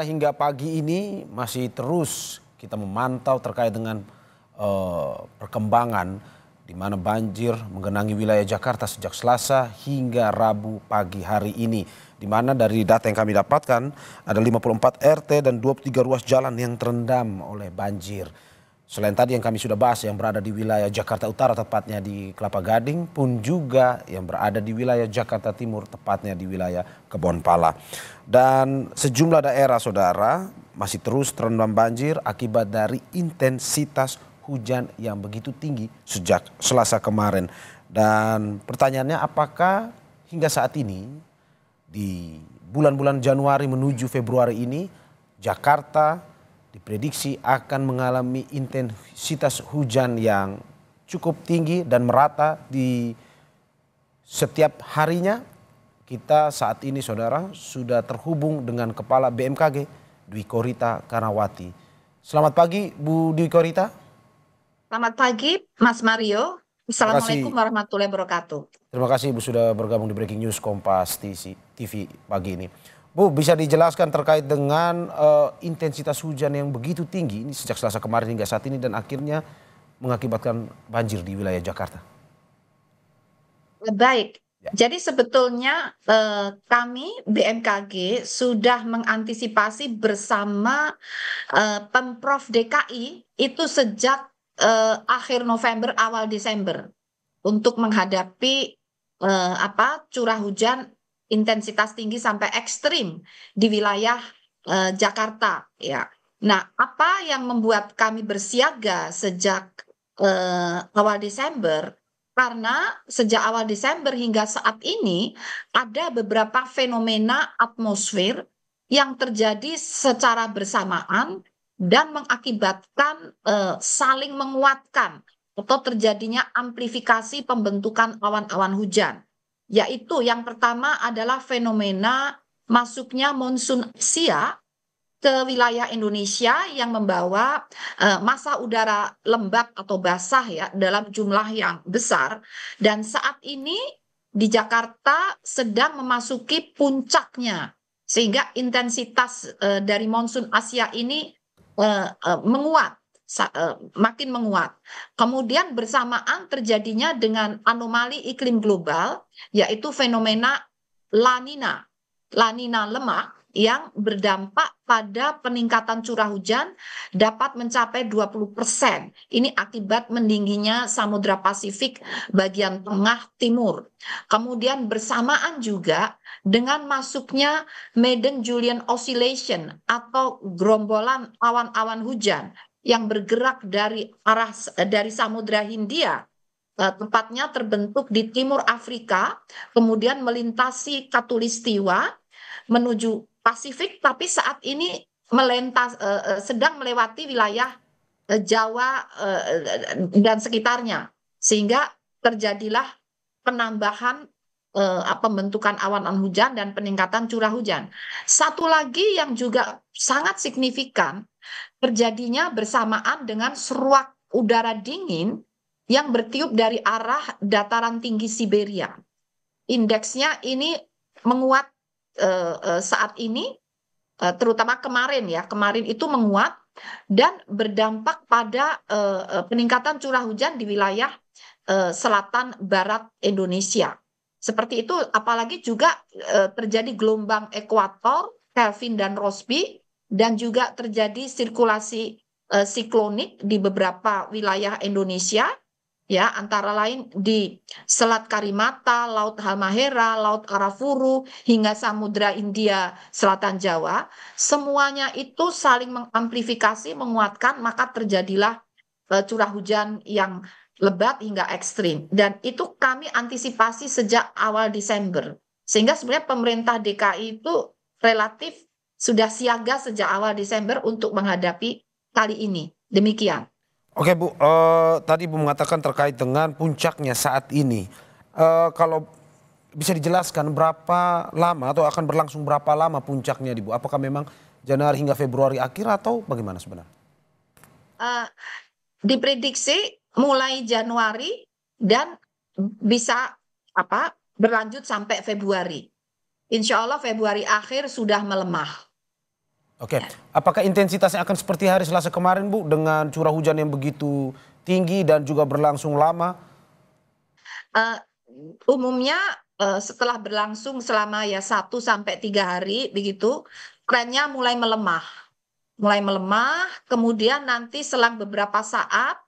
Hingga pagi ini masih terus kita memantau terkait dengan perkembangan di mana banjir menggenangi wilayah Jakarta sejak Selasa hingga Rabu pagi hari ini. Di mana dari data yang kami dapatkan ada 54 RT dan 23 ruas jalan yang terendam oleh banjir. Selain tadi yang kami sudah bahas yang berada di wilayah Jakarta Utara tepatnya di Kelapa Gading pun juga yang berada di wilayah Jakarta Timur tepatnya di wilayah Kebonpala. Dan sejumlah daerah saudara masih terus terendam banjir akibat dari intensitas hujan yang begitu tinggi sejak Selasa kemarin. Dan pertanyaannya apakah hingga saat ini di bulan-bulan Januari menuju Februari ini Jakarta diprediksi akan mengalami intensitas hujan yang cukup tinggi dan merata di setiap harinya. Kita saat ini saudara sudah terhubung dengan Kepala BMKG Dwi Korita Karnawati. Selamat pagi Bu Dwi Korita. Selamat pagi Mas Mario. Terima kasih. Assalamualaikum warahmatullahi wabarakatuh. Terima kasih Bu sudah bergabung di Breaking News Kompas TV pagi ini. Bu, bisa dijelaskan terkait dengan intensitas hujan yang begitu tinggi ini sejak Selasa kemarin hingga saat ini dan akhirnya mengakibatkan banjir di wilayah Jakarta. Baik, Ya. jadi sebetulnya kami BMKG sudah mengantisipasi bersama Pemprov DKI itu sejak akhir November awal Desember untuk menghadapi curah hujan intensitas tinggi sampai ekstrim di wilayah Jakarta ya. Nah, apa yang membuat kami bersiaga sejak awal Desember? Karena sejak awal Desember hingga saat ini ada beberapa fenomena atmosfer yang terjadi secara bersamaan dan mengakibatkan saling menguatkan atau terjadinya amplifikasi pembentukan awan-awan hujan. Yaitu yang pertama adalah fenomena masuknya monsun Asia ke wilayah Indonesia yang membawa massa udara lembab atau basah ya dalam jumlah yang besar. Dan saat ini di Jakarta sedang memasuki puncaknya sehingga intensitas dari monsun Asia ini menguat. Makin menguat. Kemudian bersamaan terjadinya dengan anomali iklim global, yaitu fenomena La Nina, La Nina lemah yang berdampak pada peningkatan curah hujan dapat mencapai 20%. Ini akibat meningginya Samudra Pasifik bagian tengah timur. Kemudian bersamaan juga dengan masuknya Madden-Julian Oscillation atau gerombolan awan-awan hujan yang bergerak dari Samudra Hindia, tepatnya terbentuk di timur Afrika, kemudian melintasi Katulistiwa menuju Pasifik, tapi saat ini sedang melewati wilayah Jawa dan sekitarnya, sehingga terjadilah penambahan pembentukan awan hujan dan peningkatan curah hujan. Satu lagi yang juga sangat signifikan terjadinya bersamaan dengan seruak udara dingin yang bertiup dari arah dataran tinggi Siberia. Indeksnya ini menguat saat ini, terutama kemarin itu menguat dan berdampak pada peningkatan curah hujan di wilayah selatan barat Indonesia. Seperti itu, apalagi juga terjadi gelombang ekuator, Kelvin dan Rossby, dan juga terjadi sirkulasi siklonik di beberapa wilayah Indonesia, ya, antara lain di Selat Karimata, Laut Halmahera, Laut Arafuru, hingga Samudra Hindia Selatan Jawa. Semuanya itu saling mengamplifikasi, menguatkan, maka terjadilah curah hujan yang lebat hingga ekstrim. Dan itu kami antisipasi sejak awal Desember. Sehingga sebenarnya pemerintah DKI itu relatif sudah siaga sejak awal Desember untuk menghadapi kali ini. Demikian. Oke Bu, tadi Bu mengatakan terkait dengan puncaknya saat ini. Kalau bisa dijelaskan berapa lama atau akan berlangsung berapa lama puncaknya Bu? Apakah memang Januari hingga Februari akhir atau bagaimana sebenarnya? Diprediksi mulai Januari dan bisa berlanjut sampai Februari. Insya Allah Februari akhir sudah melemah. Oke, apakah intensitasnya akan seperti hari Selasa kemarin, Bu, dengan curah hujan yang begitu tinggi dan juga berlangsung lama? Eh, Umumnya setelah berlangsung selama ya 1 sampai 3 hari begitu, trennya mulai melemah, kemudian nanti selang beberapa saat,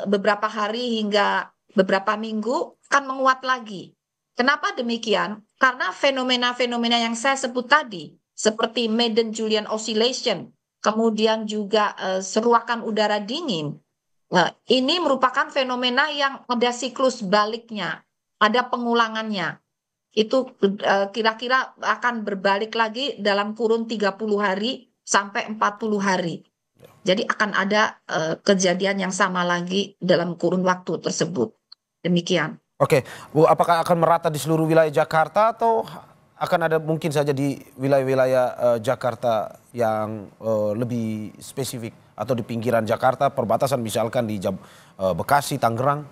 beberapa hari hingga beberapa minggu akan menguat lagi. Kenapa demikian? Karena fenomena-fenomena yang saya sebut tadi, seperti Madden-Julian Oscillation, kemudian juga seruakan udara dingin. Nah, ini merupakan fenomena yang ada siklus baliknya, ada pengulangannya. Itu kira-kira akan berbalik lagi dalam kurun 30 hari sampai 40 hari. Jadi akan ada kejadian yang sama lagi dalam kurun waktu tersebut. Demikian. Oke, Bu, apakah akan merata di seluruh wilayah Jakarta atau akan ada mungkin saja di wilayah-wilayah Jakarta yang lebih spesifik atau di pinggiran Jakarta, perbatasan misalkan di Bekasi, Tangerang?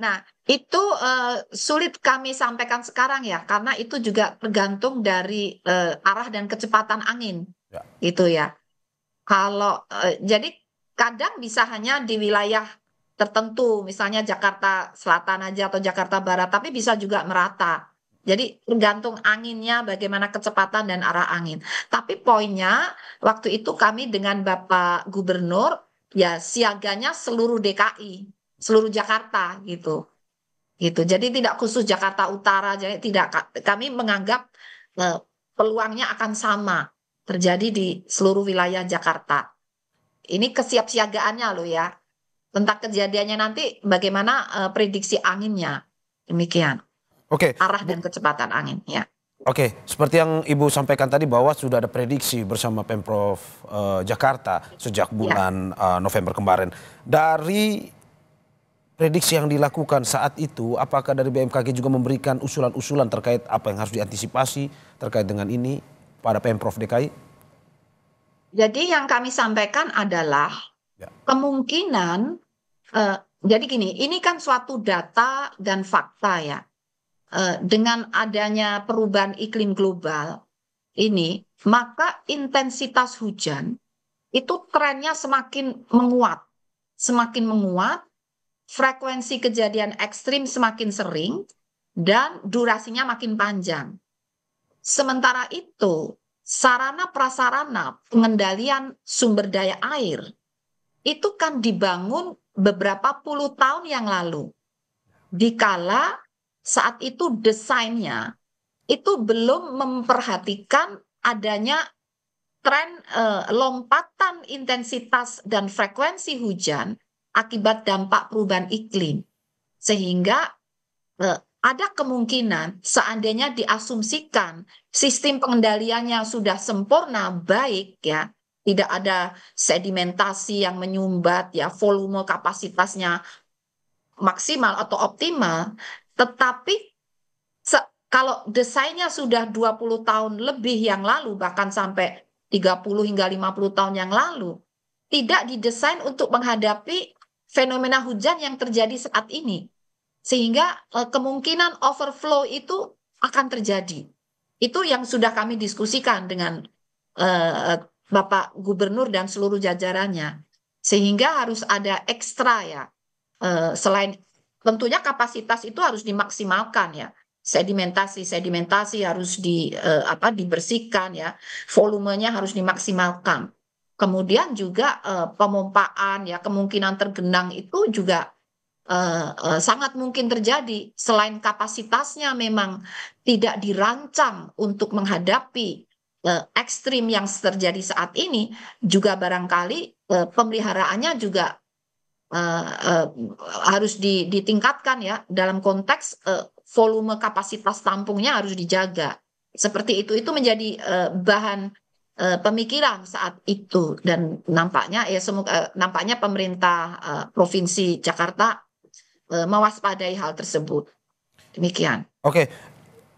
Nah, itu sulit kami sampaikan sekarang ya, karena itu juga tergantung dari arah dan kecepatan angin, Ya. gitu ya. Kalau jadi kadang bisa hanya di wilayah tertentu, misalnya Jakarta Selatan aja atau Jakarta Barat, tapi bisa juga merata. Jadi tergantung anginnya, bagaimana kecepatan dan arah angin. Tapi poinnya waktu itu kami dengan Bapak Gubernur ya siaganya seluruh DKI, seluruh Jakarta gitu. Gitu. Jadi tidak khusus Jakarta Utara, jadi tidak kami menganggap eh, peluangnya akan sama terjadi di seluruh wilayah Jakarta. Ini kesiapsiagaannya loh ya. Tentang kejadiannya nanti bagaimana prediksi anginnya. Demikian. Oke, Arah Bu. dan kecepatan angin ya. Oke, seperti yang Ibu sampaikan tadi bahwa sudah ada prediksi bersama Pemprov Jakarta sejak Ya. bulan November kemarin. Dari prediksi yang dilakukan saat itu, apakah dari BMKG juga memberikan usulan-usulan terkait apa yang harus diantisipasi terkait dengan ini pada Pemprov DKI? Jadi yang kami sampaikan adalah Ya. kemungkinan jadi gini, ini kan suatu data dan fakta ya. Dengan adanya perubahan iklim global ini, maka intensitas hujan itu trennya semakin menguat, frekuensi kejadian ekstrim semakin sering, dan durasinya makin panjang. Sementara itu, sarana prasarana pengendalian sumber daya air itu kan dibangun beberapa puluh tahun yang lalu. Dikala saat itu desainnya itu belum memperhatikan adanya tren lompatan intensitas dan frekuensi hujan akibat dampak perubahan iklim. Sehingga ada kemungkinan seandainya diasumsikan sistem pengendaliannya sudah sempurna baik ya, tidak ada sedimentasi yang menyumbat ya, volume kapasitasnya maksimal atau optimal, tetapi kalau desainnya sudah 20 tahun lebih yang lalu, bahkan sampai 30 hingga 50 tahun yang lalu, tidak didesain untuk menghadapi fenomena hujan yang terjadi saat ini. Sehingga kemungkinan overflow itu akan terjadi. Itu yang sudah kami diskusikan dengan Bapak Gubernur dan seluruh jajarannya. Sehingga harus ada ekstra ya. Selain tentunya kapasitas itu harus dimaksimalkan ya. Sedimentasi harus dibersihkan ya. Volumenya harus dimaksimalkan. Kemudian juga pemompaan ya, kemungkinan tergenang itu juga sangat mungkin terjadi. Selain kapasitasnya memang tidak dirancang untuk menghadapi ekstrim yang terjadi saat ini, juga barangkali pemeliharaannya juga harus ditingkatkan ya, dalam konteks volume kapasitas tampungnya harus dijaga. Seperti itu menjadi bahan pemikiran saat itu, dan nampaknya ya nampaknya pemerintah Provinsi Jakarta mewaspadai hal tersebut. Demikian. Oke,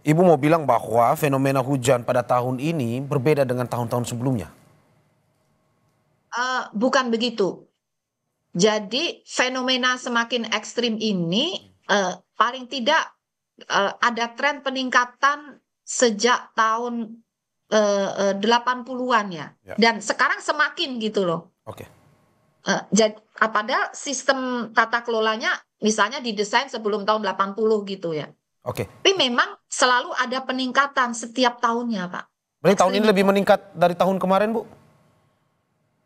Ibu mau bilang bahwa fenomena hujan pada tahun ini berbeda dengan tahun-tahun sebelumnya. Bukan begitu. Jadi fenomena semakin ekstrim ini paling tidak ada tren peningkatan sejak tahun 80-an ya. Ya. Dan sekarang semakin gitu loh. Oke. Jadi padahal sistem tata kelolanya misalnya didesain sebelum tahun 80 gitu ya. Oke. Tapi memang selalu ada peningkatan setiap tahunnya, Pak. Berarti tahun ini lebih meningkat dari tahun kemarin, Bu?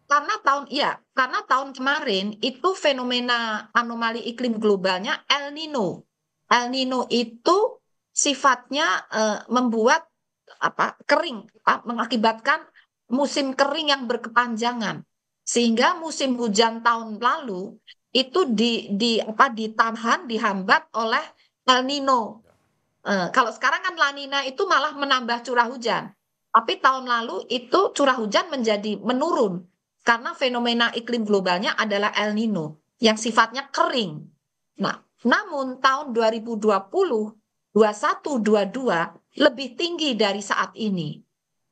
Karena tahun kemarin itu fenomena anomali iklim globalnya El Nino. El Nino itu sifatnya membuat kering, mengakibatkan musim kering yang berkepanjangan. Sehingga musim hujan tahun lalu itu ditahan, dihambat oleh El Nino. Kalau sekarang kan La Nina itu malah menambah curah hujan. Tapi tahun lalu itu curah hujan menjadi menurun karena fenomena iklim globalnya adalah El Nino yang sifatnya kering. Nah, namun tahun 2020, 21, 22 lebih tinggi dari saat ini.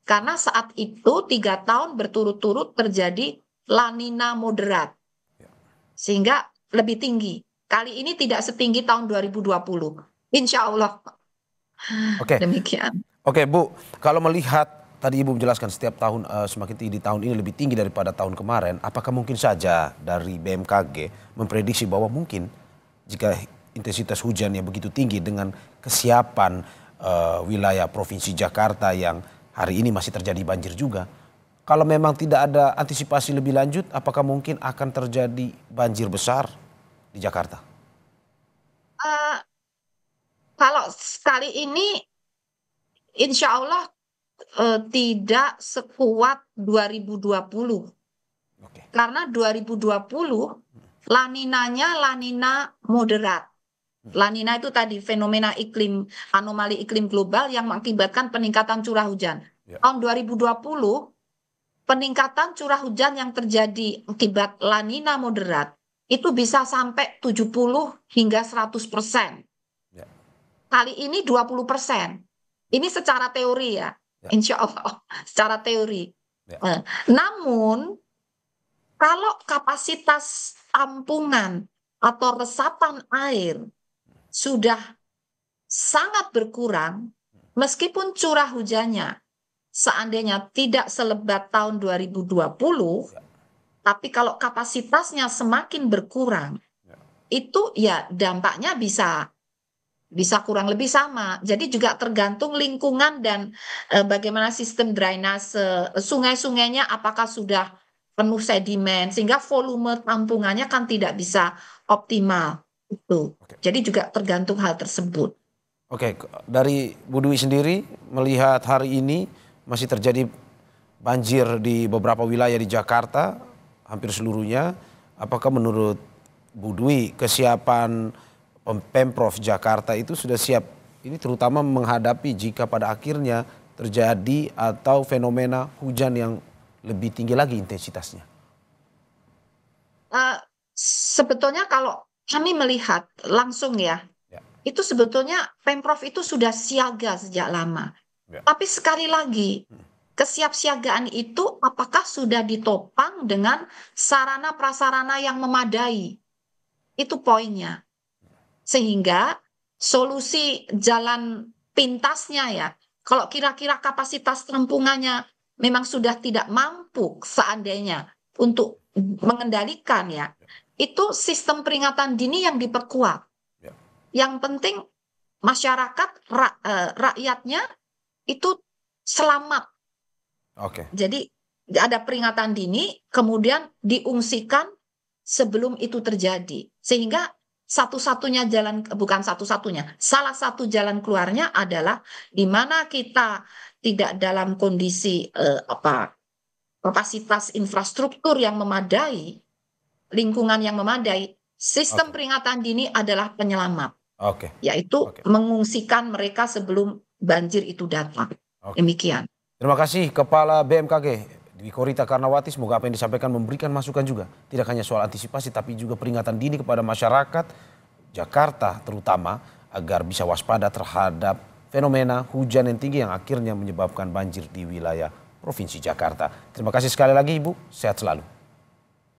Karena saat itu 3 tahun berturut-turut terjadi La Nina moderat. Sehingga lebih tinggi. Kali ini tidak setinggi tahun 2020. Insya Allah. Oke. Demikian. Oke, Bu, kalau melihat tadi Ibu menjelaskan setiap tahun semakin tinggi, tahun ini lebih tinggi daripada tahun kemarin, apakah mungkin saja dari BMKG memprediksi bahwa mungkin jika intensitas hujan yang begitu tinggi dengan kesiapan wilayah Provinsi Jakarta yang hari ini masih terjadi banjir juga, kalau memang tidak ada antisipasi lebih lanjut, apakah mungkin akan terjadi banjir besar di Jakarta? Kalau kali ini insya Allah tidak sekuat 2020. Oke. Karena 2020 La Ninanya La Nina moderat. La Nina itu tadi fenomena iklim, anomali iklim global yang mengakibatkan peningkatan curah hujan. Ya. Tahun 2020 peningkatan curah hujan yang terjadi akibat La Nina moderat itu bisa sampai 70 hingga 100%. Ya. Kali ini 20%. Ini secara teori ya. Insya Allah secara teori. Ya. Namun kalau kapasitas tampungan atau resapan air sudah sangat berkurang, meskipun curah hujannya seandainya tidak selebat tahun 2020, tapi kalau kapasitasnya semakin berkurang, itu ya dampaknya bisa kurang lebih sama. Jadi juga tergantung lingkungan dan bagaimana sistem drainase sungai-sungainya apakah sudah penuh sedimen sehingga volume tampungannya kan tidak bisa optimal itu. Jadi juga tergantung hal tersebut. Oke, dari Bu Dwi sendiri melihat hari ini masih terjadi banjir di beberapa wilayah di Jakarta, hampir seluruhnya. Apakah menurut Bu Dwi kesiapan Pemprov Jakarta itu sudah siap, ini terutama menghadapi jika pada akhirnya terjadi atau fenomena hujan yang lebih tinggi lagi intensitasnya? Sebetulnya kalau kami melihat langsung ya, itu sebetulnya Pemprov itu sudah siaga sejak lama. Tapi sekali lagi, kesiapsiagaan itu apakah sudah ditopang dengan sarana prasarana yang memadai? Itu poinnya. Sehingga solusi jalan pintasnya ya, kalau kira-kira kapasitas tampungannya memang sudah tidak mampu seandainya untuk mengendalikan ya, itu sistem peringatan dini yang diperkuat. Yang penting masyarakat, rakyatnya itu selamat. Jadi ada peringatan dini, kemudian diungsikan sebelum itu terjadi. Sehingga satu-satunya jalan, bukan satu-satunya, salah satu jalan keluarnya adalah di mana kita tidak dalam kondisi kapasitas infrastruktur yang memadai, lingkungan yang memadai, sistem peringatan dini adalah penyelamat. Yaitu mengungsikan mereka sebelum banjir itu datang. Demikian. Terima kasih Kepala BMKG Dwi Korita Karnawati, semoga apa yang disampaikan memberikan masukan juga. Tidak hanya soal antisipasi tapi juga peringatan dini kepada masyarakat Jakarta terutama agar bisa waspada terhadap fenomena hujan yang tinggi yang akhirnya menyebabkan banjir di wilayah Provinsi Jakarta. Terima kasih sekali lagi Ibu, sehat selalu.